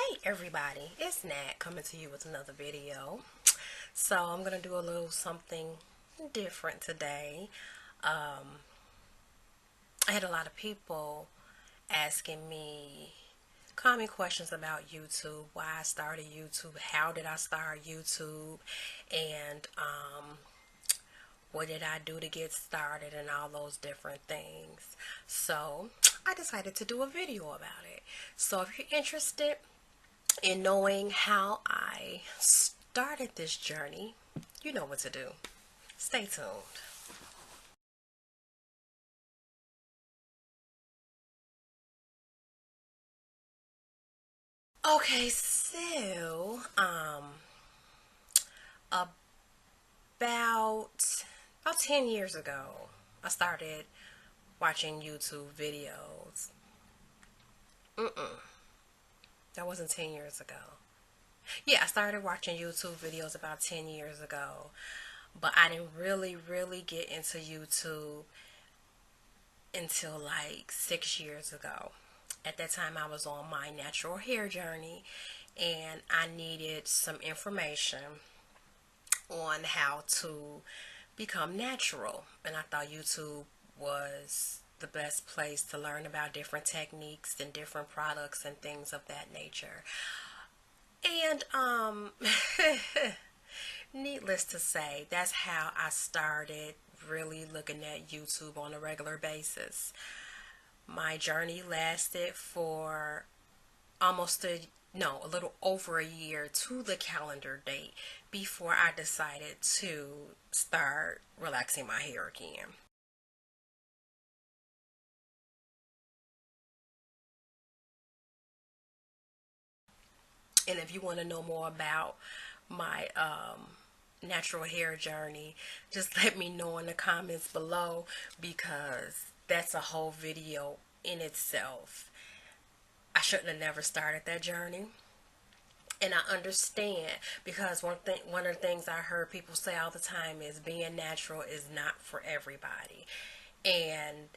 Hey everybody, it's Nat coming to you with another video. So I'm gonna do a little something different today. I had a lot of people asking me common questions about YouTube, why I started YouTube, how did I start YouTube, and what did I do to get started, and all those different things. So I decided to do a video about it. So if you're interested in knowing how I started this journey, you know what to do. Stay tuned. Okay, so about about 10 years ago, I started watching YouTube videos. That wasn't 10 years ago. Yeah, I started watching YouTube videos about 10 years ago, but I didn't really get into YouTube until like 6 years ago. At that time, I was on my natural hair journey and I needed some information on how to become natural. And I thought YouTube was the best place to learn about different techniques and different products and things of that nature. And needless to say, that's how I started really looking at YouTube on a regular basis. My journey lasted for almost a little over a year to the calendar date before I decided to start relaxing my hair again. And if you want to know more about my natural hair journey, just let me know in the comments below because that's a whole video in itself. I shouldn't have never started that journey. And I understand because one of the things I heard people say all the time is being natural is not for everybody. And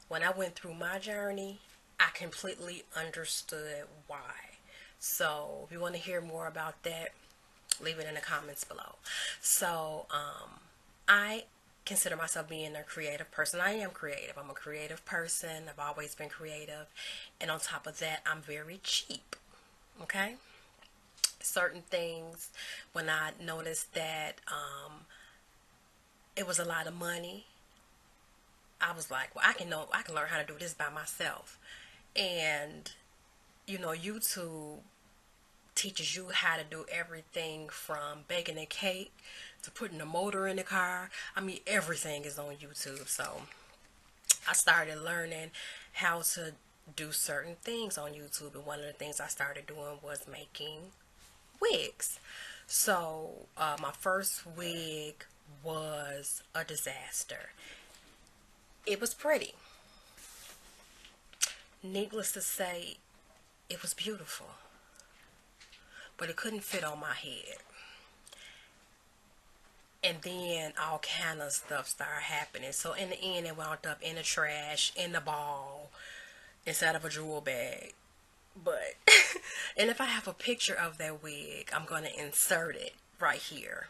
when I went through my journey, I completely understood why. So if you want to hear more about that, leave it in the comments below. So I consider myself being a creative person. I am creative. I'm a creative person. I've always been creative. And on top of that, I'm very cheap. Okay? Certain things, when I noticed that it was a lot of money, I was like, well, I can learn how to do this by myself. And YouTube teaches you how to do everything from baking a cake to putting a motor in the car. I mean, everything is on YouTube. So I started learning how to do certain things on YouTube, and one of the things I started doing was making wigs. So my first wig was a disaster. It was pretty. Needless to say, it was beautiful, but it couldn't fit on my head. And then all kind of stuff started happening. So in the end, it wound up in the trash, in the ball, instead of a jewel bag. But, and if I have a picture of that wig, I'm going to insert it right here.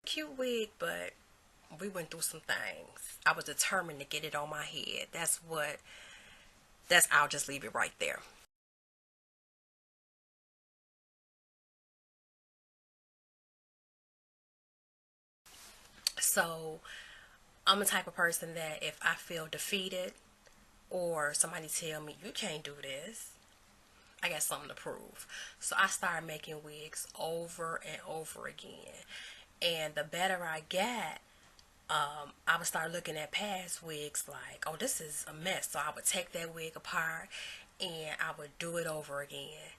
Cute wig, but we went through some things. I was determined to get it on my head. I'll just leave it right there. So I'm the type of person that if I feel defeated or somebody tell me you can't do this, I got something to prove. So I started making wigs over and over again. And the better I got, I would start looking at past wigs like, oh, this is a mess. So I would take that wig apart and I would do it over again.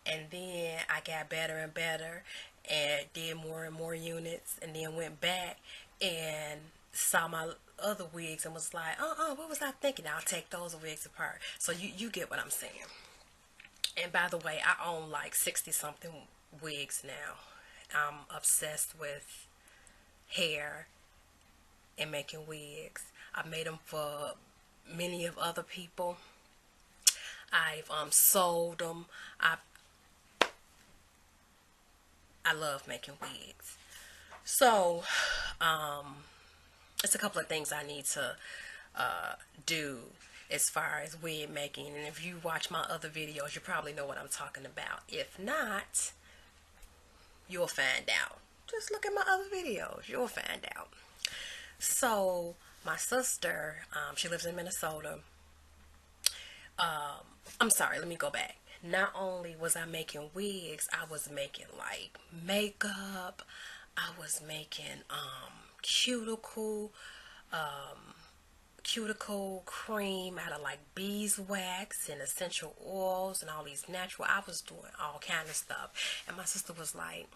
And then I got better and better and did more and more units, and then went back and saw my other wigs and was like, what was I thinking? I'll take those wigs apart. So you get what I'm saying. And by the way, I own like 60 something wigs now. I'm obsessed with hair in making wigs. I've made them for many of other people. I've sold them. I love making wigs. So it's a couple of things I need to do as far as wig making. And if you watch my other videos, you probably know what I'm talking about. If not, you'll find out. Just look at my other videos. You'll find out. So my sister, she lives in Minnesota. I'm sorry, let me go back. Not only was I making wigs, I was making like makeup. I was making cuticle cream out of like beeswax and essential oils and all these natural. I was doing all kind of stuff. And my sister was like,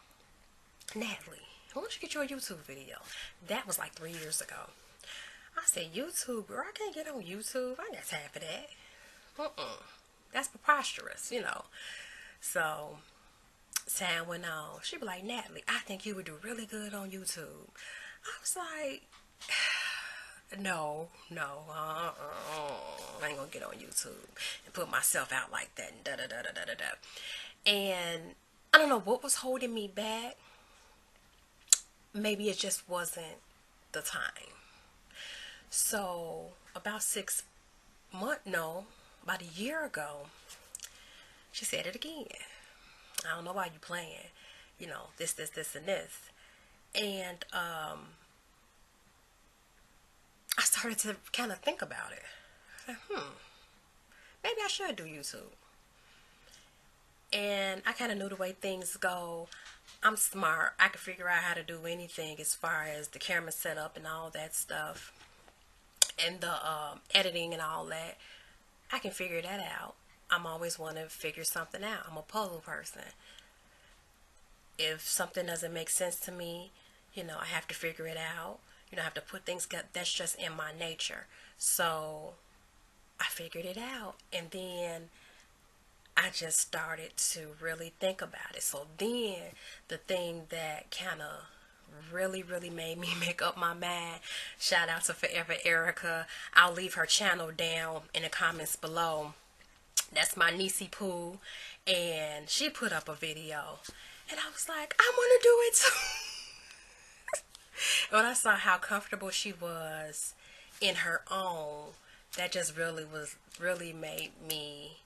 Natalie, why don't you get your YouTube video? That was like 3 years ago. I said, YouTube, girl, I can't get on YouTube. I ain't got time for that. That's preposterous, you know. So time went on. She be like, Natalie, I think you would do really good on YouTube. I was like, no, I ain't gonna get on YouTube and put myself out like that and And I don't know what was holding me back. Maybe it just wasn't the time. So about about a year ago, she said it again. I don't know why you playing, you know, this, and this. And I started to kind of think about it. I said, maybe I should do YouTube. And I kind of knew the way things go. I'm smart. I can figure out how to do anything as far as the camera setup and all that stuff. And the editing and all that. I can figure that out. I'm always want to figure something out. I'm a puzzle person. If something doesn't make sense to me, you know, I have to figure it out. You know, I have to put things together. That's just in my nature. So I figured it out. And then I just started to really think about it. So then the thing that kind of really made me make up my mind, shout out to Forever Erica. I'll leave her channel down in the comments below. That's my niecey Pooh, and she put up a video and I was like, I want to do it too. When I saw how comfortable she was in her own, that just really made me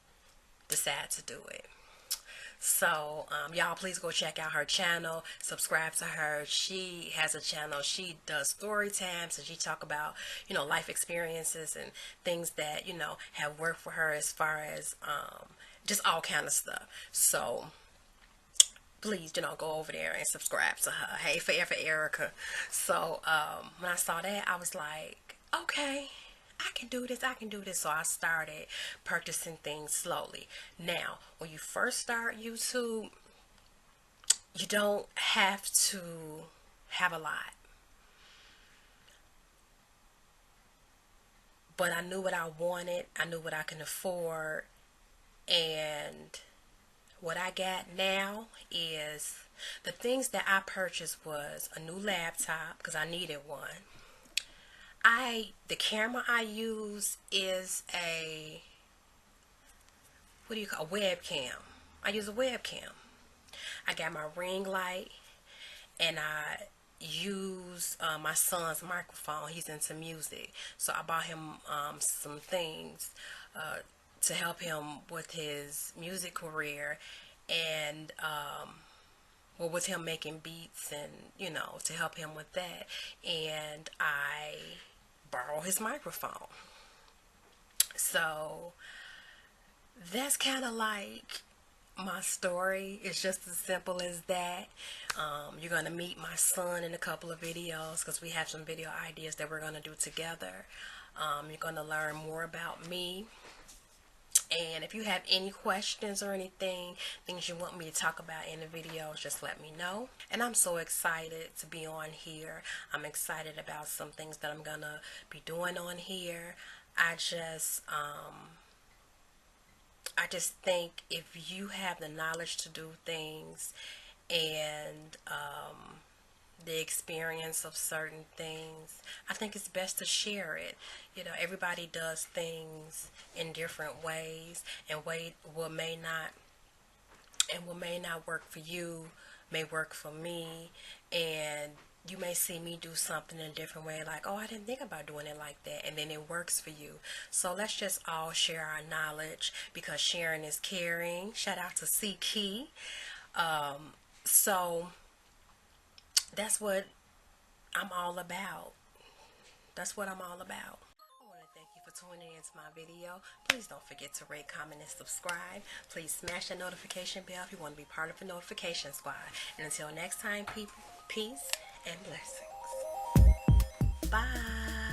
decide to do it. So y'all please go check out her channel, subscribe to her. She has a channel. She does story times and she talk about, you know, life experiences and things that, you know, have worked for her as far as just all kind of stuff. So please, you know, go over there and subscribe to her. Hey, Forever Erica. So when I saw that, I was like, okay, I can do this. So I started purchasing things slowly. Now, when you first start YouTube, you don't have to have a lot. But I knew what I wanted. I knew what I can afford. And what I got now is the things that I purchased was a new laptop because I needed one. The camera I use is a webcam. I use a webcam. I got my ring light, and I use my son's microphone. He's into music, so I bought him some things to help him with his music career, and with him making beats, and you know, to help him with that. And I borrow his microphone. So that's kind of like my story. It's just as simple as that. You're going to meet my son in a couple of videos because we have some video ideas that we're going to do together. You're going to learn more about me. And if you have any questions or anything, things you want me to talk about in the videos, just let me know. And I'm so excited to be on here. I'm excited about some things that I'm going to be doing on here. I just think if you have the knowledge to do things and the experience of certain things, I think it's best to share it. You know, everybody does things in different ways, and what may not work for you may work for me, and you may see me do something in a different way, like, oh, I didn't think about doing it like that, and then it works for you. So let's just all share our knowledge, because sharing is caring. Shout out to C Key. So that's what I'm all about. That's what I'm all about. I want to thank you for tuning into my video. Please don't forget to rate, comment, and subscribe. Please smash the notification bell if you want to be part of the notification squad. And until next time, people, peace and blessings. Bye.